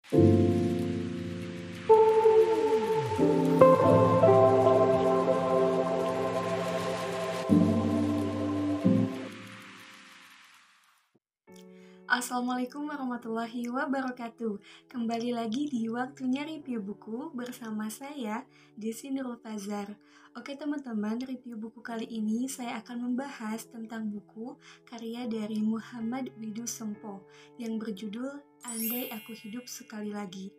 Assalamualaikum warahmatullahi wabarakatuh. Kembali lagi di waktunya review buku bersama saya, Desi Nurul Fazar. Oke teman-teman, review buku kali ini saya akan membahas tentang buku karya dari Muhammad Widusempo yang berjudul Andai Aku Hidup Sekali Lagi.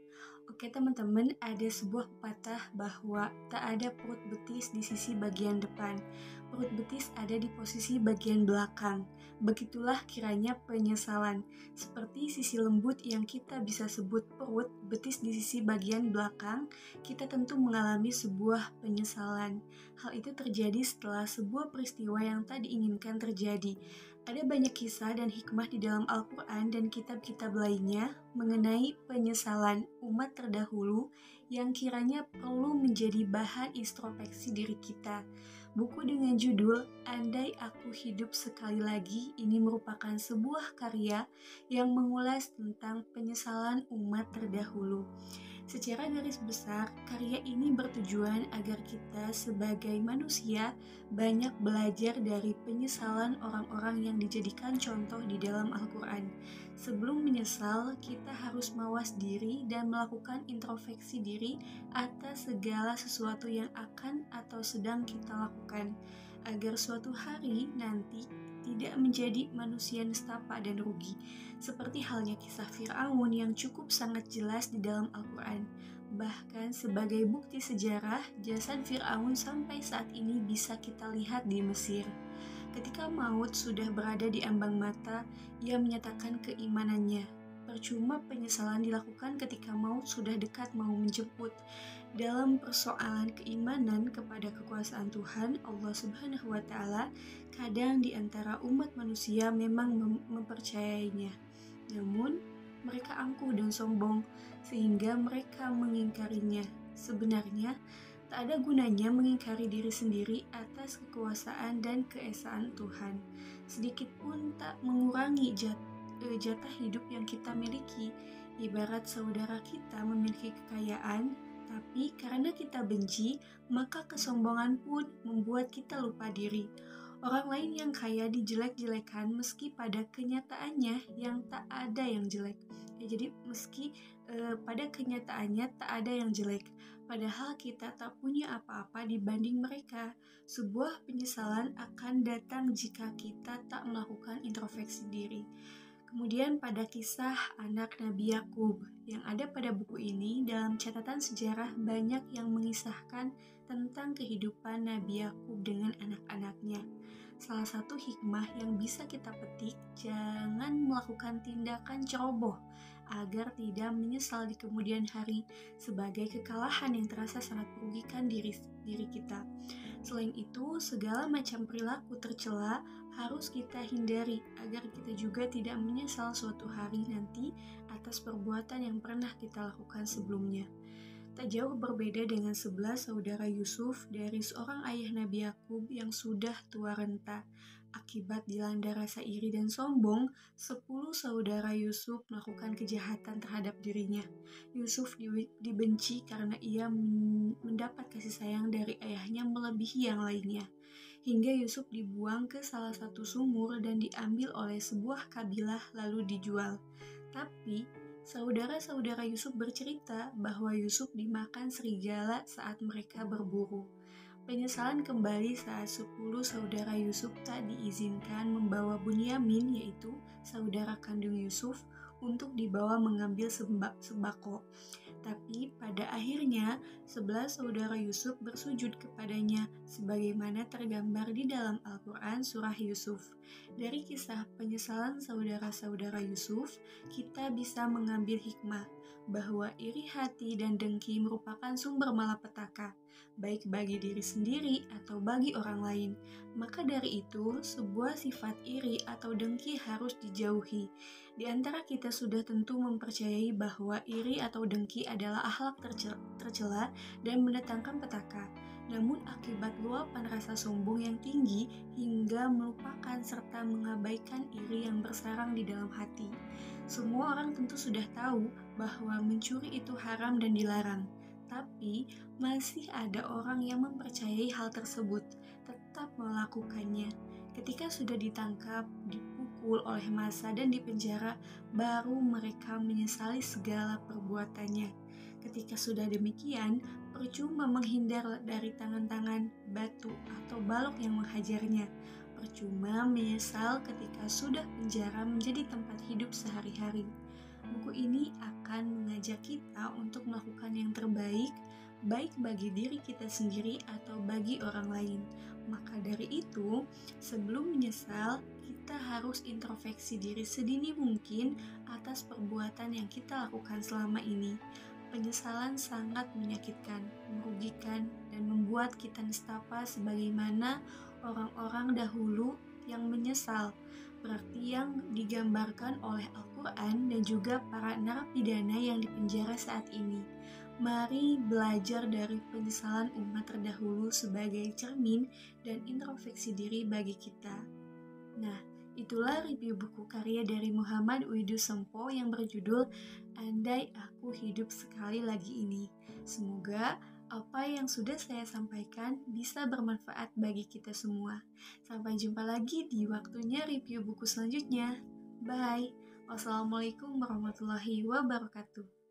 Oke teman-teman, ada sebuah pepatah bahwa tak ada perut betis di sisi bagian depan. Perut betis ada di posisi bagian belakang. Begitulah kiranya penyesalan. Seperti sisi lembut yang kita bisa sebut perut, betis di sisi bagian belakang, kita tentu mengalami sebuah penyesalan. Hal itu terjadi setelah sebuah peristiwa yang tak diinginkan terjadi. Ada banyak kisah dan hikmah di dalam Al-Quran dan kitab-kitab lainnya mengenai penyesalan umat terdahulu yang kiranya perlu menjadi bahan introspeksi diri kita. Buku dengan judul Andai Aku Hidup Sekali Lagi ini merupakan sebuah karya yang mengulas tentang penyesalan umat terdahulu. Secara garis besar, karya ini bertujuan agar kita sebagai manusia banyak belajar dari penyesalan orang-orang yang dijadikan contoh di dalam Al-Quran. Sebelum menyesal, kita harus mawas diri dan melakukan introspeksi diri atas segala sesuatu yang akan atau sedang kita lakukan, agar suatu hari nanti tidak menjadi manusia nestapa dan rugi, seperti halnya kisah Fir'aun yang cukup sangat jelas di dalam Al-Quran. Bahkan sebagai bukti sejarah, jasad Fir'aun sampai saat ini bisa kita lihat di Mesir. Ketika maut sudah berada di ambang mata, ia menyatakan keimanannya. Percuma penyesalan dilakukan ketika maut sudah dekat mau menjemput. Dalam persoalan keimanan kepada kekuasaan Tuhan, Allah Subhanahu wa Ta'ala, kadang di antara umat manusia memang mempercayainya. Namun, mereka angkuh dan sombong sehingga mereka mengingkarinya. Sebenarnya, tak ada gunanya mengingkari diri sendiri atas kekuasaan dan keesaan Tuhan. Sedikit pun tak mengurangi jatah hidup yang kita miliki. Ibarat saudara kita memiliki kekayaan, tapi karena kita benci, maka kesombongan pun membuat kita lupa diri. Orang lain yang kaya dijelek-jelekan meski pada kenyataannya yang tak ada yang jelek. Jadi meski pada kenyataannya tak ada yang jelek, padahal kita tak punya apa-apa dibanding mereka. Sebuah penyesalan akan datang jika kita tak melakukan introspeksi diri. Kemudian pada kisah anak Nabi Yakub yang ada pada buku ini, dalam catatan sejarah banyak yang mengisahkan tentang kehidupan Nabi Yakub dengan anak-anaknya. Salah satu hikmah yang bisa kita petik, jangan melakukan tindakan ceroboh agar tidak menyesal di kemudian hari sebagai kekalahan yang terasa sangat merugikan diri kita. Selain itu, segala macam perilaku tercela harus kita hindari agar kita juga tidak menyesal suatu hari nanti atas perbuatan yang pernah kita lakukan sebelumnya. Tak jauh berbeda dengan 11 saudara Yusuf dari seorang ayah Nabi Yakub yang sudah tua renta. Akibat dilanda rasa iri dan sombong, 10 saudara Yusuf melakukan kejahatan terhadap dirinya. Yusuf dibenci karena ia mendapat kasih sayang dari ayahnya melebihi yang lainnya. Hingga Yusuf dibuang ke salah satu sumur dan diambil oleh sebuah kabilah lalu dijual. Tapi, saudara-saudara Yusuf bercerita bahwa Yusuf dimakan serigala saat mereka berburu. Penyesalan kembali saat 10 saudara Yusuf tak diizinkan membawa Bunyamin, yaitu saudara kandung Yusuf, untuk dibawa mengambil sembako. Tapi pada akhirnya 11 saudara Yusuf bersujud kepadanya sebagaimana tergambar di dalam Al-Quran surah Yusuf. Dari kisah penyesalan saudara-saudara Yusuf, kita bisa mengambil hikmah bahwa iri hati dan dengki merupakan sumber malapetaka, baik bagi diri sendiri atau bagi orang lain. Maka dari itu, sebuah sifat iri atau dengki harus dijauhi. Di antara kita sudah tentu mempercayai bahwa iri atau dengki adalah akhlak tercela dan mendatangkan petaka. namun akibat luapan rasa sombong yang tinggi hingga melupakan serta mengabaikan iri yang bersarang di dalam hati. Semua orang tentu sudah tahu bahwa mencuri itu haram dan dilarang, tapi masih ada orang yang mempercayai hal tersebut, tetap melakukannya. Ketika sudah ditangkap, dipukul oleh massa dan dipenjara, baru mereka menyesali segala perbuatannya. Ketika sudah demikian, percuma menghindar dari tangan-tangan, batu, atau balok yang menghajarnya. Percuma menyesal ketika sudah penjara menjadi tempat hidup sehari-hari. Buku ini akan mengajak kita untuk melakukan yang terbaik, baik bagi diri kita sendiri atau bagi orang lain. Maka dari itu, sebelum menyesal, kita harus introspeksi diri sedini mungkin atas perbuatan yang kita lakukan selama ini. Penyesalan sangat menyakitkan, merugikan, dan membuat kita nestapa sebagaimana orang-orang dahulu yang menyesal, berarti yang digambarkan oleh Al-Quran dan juga para narapidana yang dipenjara saat ini. Mari belajar dari penyesalan umat terdahulu sebagai cermin dan introspeksi diri bagi kita. Nah, itulah review buku karya dari Muhammad Widusempo yang berjudul Andai Aku Hidup Sekali Lagi ini. Semoga apa yang sudah saya sampaikan bisa bermanfaat bagi kita semua. Sampai jumpa lagi di waktunya review buku selanjutnya. Bye. Wassalamualaikum warahmatullahi wabarakatuh.